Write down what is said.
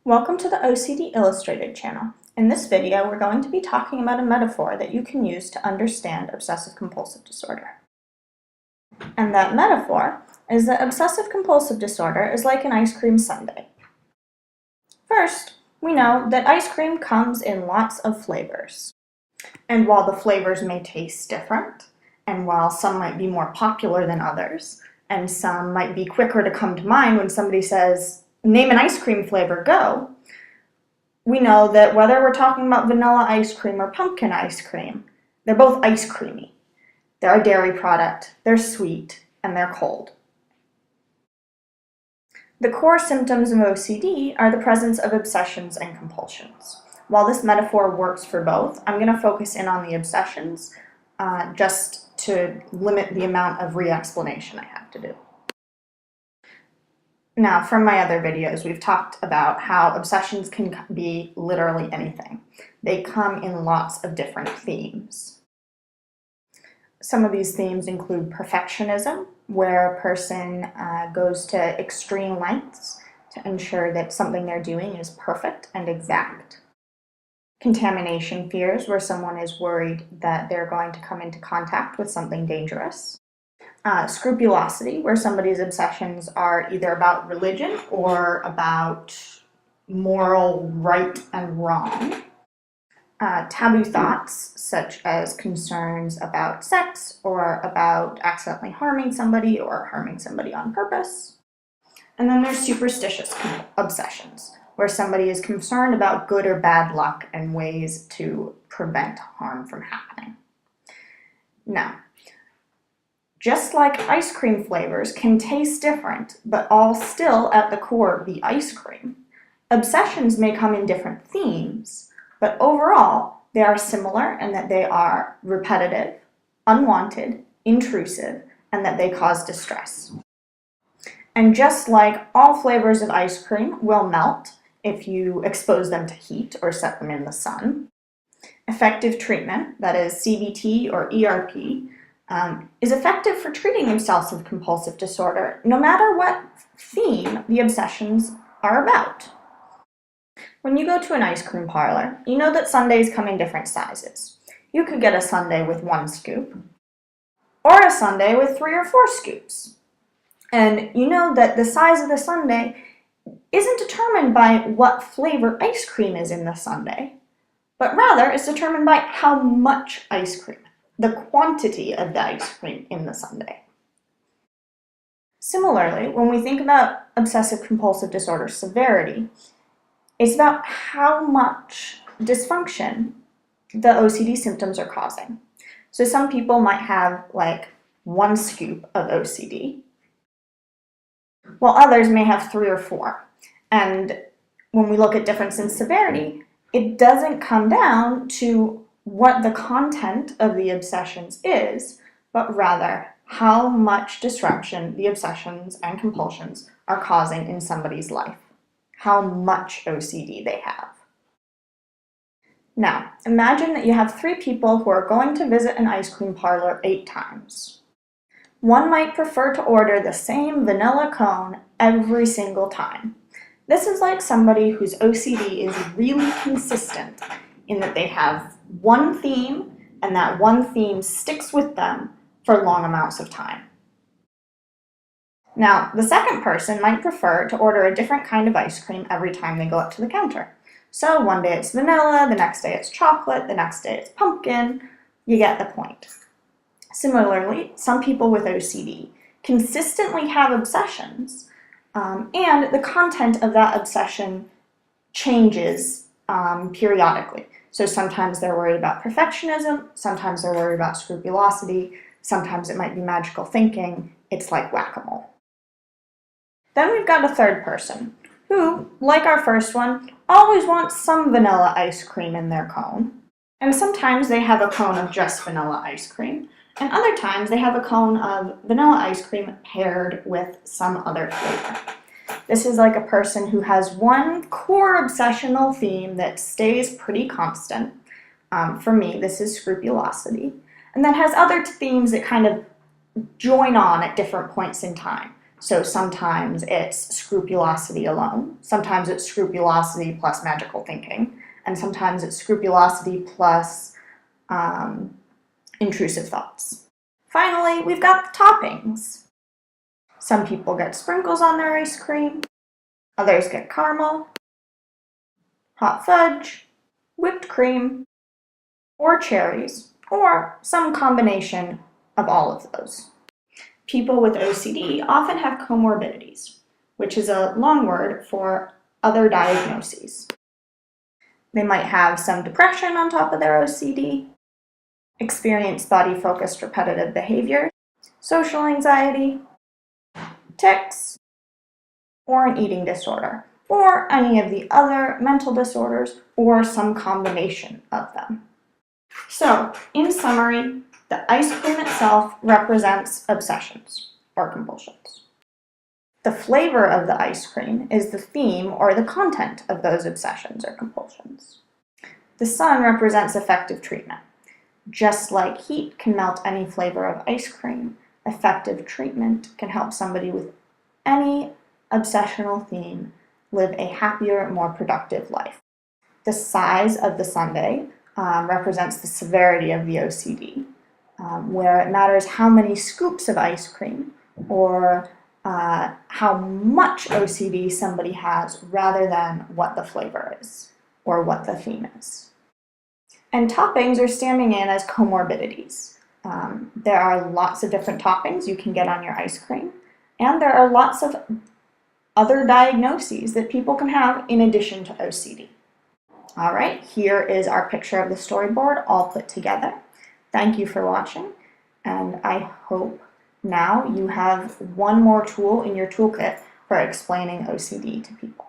Welcome to the OCD Illustrated channel. In this video, we're going to be talking about a metaphor that you can use to understand obsessive-compulsive disorder. And that metaphor is that obsessive-compulsive disorder is like an ice cream sundae. First, we know that ice cream comes in lots of flavors. And while the flavors may taste different, and while some might be more popular than others, and some might be quicker to come to mind when somebody says, "Name an ice cream flavor, go," we know that whether we're talking about vanilla ice cream or pumpkin ice cream, they're both ice creamy. They're a dairy product, they're sweet, and they're cold. The core symptoms of OCD are the presence of obsessions and compulsions. While this metaphor works for both, I'm going to focus in on the obsessions just to limit the amount of re-explanation I have to do. Now, from my other videos, we've talked about how obsessions can be literally anything. They come in lots of different themes. Some of these themes include perfectionism, where a person goes to extreme lengths to ensure that something they're doing is perfect and exact. Contamination fears, where someone is worried that they're going to come into contact with something dangerous. Scrupulosity, where somebody's obsessions are either about religion or about moral right and wrong. Taboo thoughts, such as concerns about sex or about accidentally harming somebody or harming somebody on purpose. And then there's superstitious obsessions, where somebody is concerned about good or bad luck and ways to prevent harm from happening. Now, just like ice cream flavors can taste different, but all still at the core be ice cream, obsessions may come in different themes, but overall they are similar in that they are repetitive, unwanted, intrusive, and that they cause distress. And just like all flavors of ice cream will melt if you expose them to heat or set them in the sun, effective treatment, that is CBT or ERP, is effective for treating obsessive-compulsive disorder, no matter what theme the obsessions are about. When you go to an ice cream parlor, you know that sundaes come in different sizes. You could get a sundae with 1 scoop, or a sundae with 3 or 4 scoops. And you know that the size of the sundae isn't determined by what flavor ice cream is in the sundae, but rather is determined by how much ice cream, the quantity of the ice cream in the sundae. Similarly, when we think about obsessive-compulsive disorder severity, it's about how much dysfunction the OCD symptoms are causing. So some people might have like 1 scoop of OCD, while others may have 3 or 4. And when we look at difference in severity, it doesn't come down to what the content of the obsessions is, but rather how much disruption the obsessions and compulsions are causing in somebody's life, how much OCD they have. Now, imagine that you have 3 people who are going to visit an ice cream parlor 8 times. One might prefer to order the same vanilla cone every single time. This is like somebody whose OCD is really consistent in that they have one theme, and that one theme sticks with them for long amounts of time. Now, the second person might prefer to order a different kind of ice cream every time they go up to the counter. So one day it's vanilla, the next day it's chocolate, the next day it's pumpkin. You get the point. Similarly, some people with OCD consistently have obsessions, and the content of that obsession changes periodically. So sometimes they're worried about perfectionism, sometimes they're worried about scrupulosity, sometimes it might be magical thinking. It's like whack-a-mole. Then we've got a third person who, like our first one, always wants some vanilla ice cream in their cone. And sometimes they have a cone of just vanilla ice cream, and other times they have a cone of vanilla ice cream paired with some other flavor. This is like a person who has one core obsessional theme that stays pretty constant. For me, this is scrupulosity. And then has other themes that kind of join on at different points in time. So sometimes it's scrupulosity alone, sometimes it's scrupulosity plus magical thinking, and sometimes it's scrupulosity plus intrusive thoughts. Finally, we've got the toppings. Some people get sprinkles on their ice cream, others get caramel, hot fudge, whipped cream, or cherries, or some combination of all of those. People with OCD often have comorbidities, which is a long word for other diagnoses. They might have some depression on top of their OCD, experience body-focused repetitive behavior, social anxiety, tics, or an eating disorder, or any of the other mental disorders, or some combination of them. So, in summary, the ice cream itself represents obsessions or compulsions. The flavor of the ice cream is the theme or the content of those obsessions or compulsions. The sun represents effective treatment. Just like heat can melt any flavor of ice cream, effective treatment can help somebody with any obsessional theme live a happier, more productive life. The size of the sundae represents the severity of the OCD, where it matters how many scoops of ice cream or how much OCD somebody has rather than what the flavor is or what the theme is. And toppings are standing in as comorbidities. There are lots of different toppings you can get on your ice cream, and there are lots of other diagnoses that people can have in addition to OCD. All right, here is our picture of the storyboard all put together. Thank you for watching, and I hope now you have one more tool in your toolkit for explaining OCD to people.